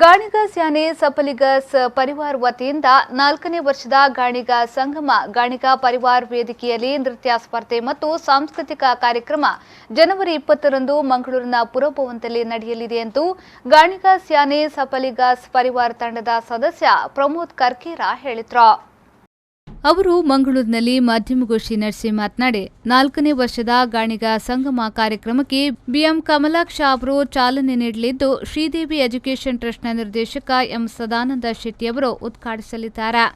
ಗಾಣಿಗ ಸ್ಯಾನೆ ಸಪಲಿಗಸ್ ಪರಿವಾರ್ ವತಿಯಿಂದ 4ನೇ ವರ್ಷದ ಗಾಣಿಗ ಸಂಗಮ ಗಾಣಿಗ ಪರಿವಾರ್ ವೇದಿಕೆಯಲ್ಲಿ ನೃತ್ಯ ಸ್ಪರ್ಧೆ ಮತ್ತು ಸಾಂಸ್ಕೃತಿಕ ಕಾರ್ಯಕ್ರಮ ಜನವರಿ 20ರಂದು ಮಂಗಳೂರಿನ ಪುರಭವನದಲ್ಲಿ ನಡೆಯಲಿದೆ ಎಂದು ಗಾಣಿಗ ಸ್ಯಾನೆ ಸಪಲಿಗಸ್ ಪರಿವಾರ್ ತಂಡದ ಸದಸ್ಯ ಪ್ರಮೋದ್ ಕರ್ಕೇರ ಹೇಳಿದರು. ಅವರು ಮಂಗಳೂರಿನಲ್ಲಿ ಮಾಧ್ಯಮಗೋಷ್ಠಿ ನಡೆಸಿ ಮಾತನಾಡಿ 4ನೇ ವರ್ಷದ ಗಾಣಿಗ ಸಂಗಮ ಕಾರ್ಯಕ್ರಮಕ್ಕೆ ಬಿಎಂ ಕಮಲಾಕ್ಷ ಅವರು ಚಾಲನೆ ನೀಡಲಿದ್ದು, ಶ್ರೀದೇವಿ ಎಜುಕೇಷನ್ ಟ್ರಸ್ಟ್ನ ನಿರ್ದೇಶಕ ಎಂ ಸದಾನಂದ ಶೆಟ್ಟಿ ಅವರು ಉದ್ಘಾಟಿಸಲಿದ್ದಾರೆ.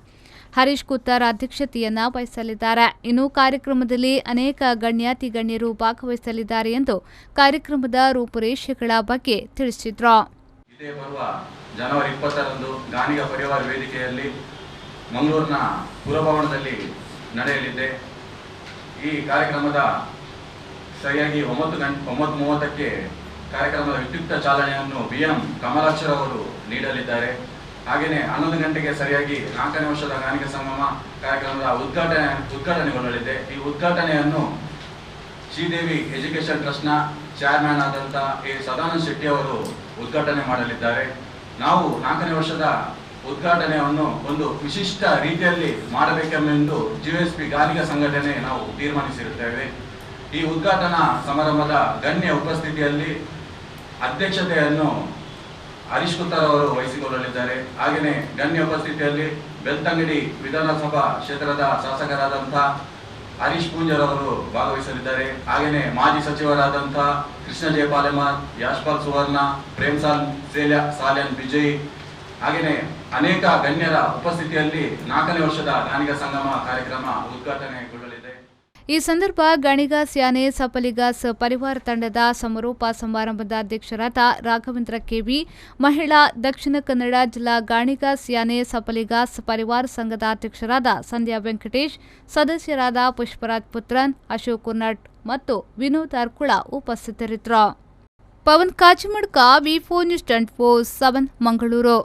ಹರೀಶ್ ಕುತ್ತಾರ್ ಅಧ್ಯಕ್ಷತೆಯನ್ನ ವಹಿಸಲಿದ್ದಾರೆ. ಇನ್ನು ಕಾರ್ಯಕ್ರಮದಲ್ಲಿ ಅನೇಕ ಗಣ್ಯಾತಿ ಗಣ್ಯರು ಭಾಗವಹಿಸಲಿದ್ದಾರೆ ಎಂದು ಕಾರ್ಯಕ್ರಮದ ರೂಪುರೇಷೆಗಳ ಬಗ್ಗೆ ತಿಳಿಸಿದರು. ಇದೇ ಬರುವ ಜನವರಿ 20ರಂದು ಗಾಣಿಗ ಪರಿವಾರ ವೇದಿಕೆಯಲ್ಲಿ ಮಂಗಳೂರಿನ ಪುರಭವನದಲ್ಲಿ ನಡೆಯಲಿದೆ. ಈ ಕಾರ್ಯಕ್ರಮದ ಸರಿಯಾಗಿ 9:30ಕ್ಕೆ ಕಾರ್ಯಕ್ರಮದ ವಿದ್ಯುಕ್ತ ಚಾಲನೆಯನ್ನು ಬಿಎಂ ಕಮಲಾಕ್ಷರವರು ನೀಡಲಿದ್ದಾರೆ. ಹಾಗೆಯೇ 11 ಗಂಟೆಗೆ ಸರಿಯಾಗಿ 4ನೇ ವರ್ಷದ ಗಾಣಿಗ ಸಂಗಮ ಕಾರ್ಯಕ್ರಮದ ಉದ್ಘಾಟನೆಗೊಳ್ಳಲಿದೆ. ಈ ಉದ್ಘಾಟನೆಯನ್ನು ಶ್ರೀದೇವಿ ಎಜುಕೇಷನ್ ಟ್ರಸ್ಟ್ನ ಚೇರ್ಮನ್ ಆದಂಥ ಎ ಸದಾನಂದ ಶೆಟ್ಟಿ ಅವರು ಉದ್ಘಾಟನೆ ಮಾಡಲಿದ್ದಾರೆ. ನಾವು 4ನೇ ವರ್ಷದ ಉದ್ಘಾಟನೆಯನ್ನು ಒಂದು ವಿಶಿಷ್ಟ ರೀತಿಯಲ್ಲಿ ಮಾಡಬೇಕೆಂದು ಜಿಎಸ್ಪಿ ಗಾಣಿಗ ಸಂಘಟನೆ ನಾವು ತೀರ್ಮಾನಿಸಿರುತ್ತೇವೆ. ಈ ಉದ್ಘಾಟನಾ ಸಮಾರಂಭದ ಗಣ್ಯ ಉಪಸ್ಥಿತಿಯಲ್ಲಿ ಅಧ್ಯಕ್ಷತೆಯನ್ನು ಹರೀಶ್ ಕುತ್ತಾರ್ ಅವರು ವಹಿಸಿಕೊಳ್ಳಲಿದ್ದಾರೆ. ಹಾಗೆಯೇ ಗಣ್ಯ ಉಪಸ್ಥಿತಿಯಲ್ಲಿ ಬೆಳ್ತಂಗಡಿ ವಿಧಾನಸಭಾ ಕ್ಷೇತ್ರದ ಶಾಸಕರಾದಂಥ ಹರೀಶ್ ಪೂಂಜರ್ ಅವರು ಭಾಗವಹಿಸಲಿದ್ದಾರೆ. ಹಾಗೆಯೇ ಮಾಜಿ ಸಚಿವರಾದಂಥ ಕೃಷ್ಣ ಜಯಪಾಲೆಮಾರ್, ಯಾಶ್ಪಾಲ್ ಸುವರ್ಣ, ಪ್ರೇಮ್ಸಾಲ್ ಸಾಲ್ಯನ್ ವಿಜಯ್ ಹಾಗೆಯೇ ಅನೇಕ ಗಣ್ಯರ ಉಪಸ್ಥಿತಿಯಲ್ಲಿ 4ನೇ ವರ್ಷದ ಗಾಣಿಗ ಸಂಗಮ ಕಾರ್ಯಕ್ರಮ ಉದ್ಘಾಟನೆಗೊಳ್ಳಲಿದೆ. ಈ ಸಂದರ್ಭ ಗಾಣಿಗ ಸ್ಯಾನೆ ಸಪಲಿಗಸ್ ಪರಿವಾರ ತಂಡದ ಸಮಾರೋಪ ಸಮಾರಂಭದ ಅಧ್ಯಕ್ಷರಾದ ರಾಘವೇಂದ್ರ ಕೆವಿ, ಮಹಿಳಾ ದಕ್ಷಿಣ ಕನ್ನಡ ಜಿಲ್ಲಾ ಗಾಣಿಗ ಸ್ಯಾನೆ ಸಪಲಿಗಸ್ ಪರಿವಾರ ಸಂಘದ ಅಧ್ಯಕ್ಷರಾದ ಸಂಧ್ಯಾ ವೆಂಕಟೇಶ್, ಸದಸ್ಯರಾದ ಪುಷ್ಪರಾಜ್ ಪುತ್ರನ್, ಅಶೋಕ್ ಕುರ್ನಟ್ ಮತ್ತು ವಿನೋದ್ ಅರ್ಕುಳ ಉಪಸ್ಥಿತರಿದ್ದರು. ಪವನ್ ಕಾಚಿಮಡ್ಕ, ವಿ4 ನ್ಯೂಸ್ 24/7 ಮಂಗಳೂರು.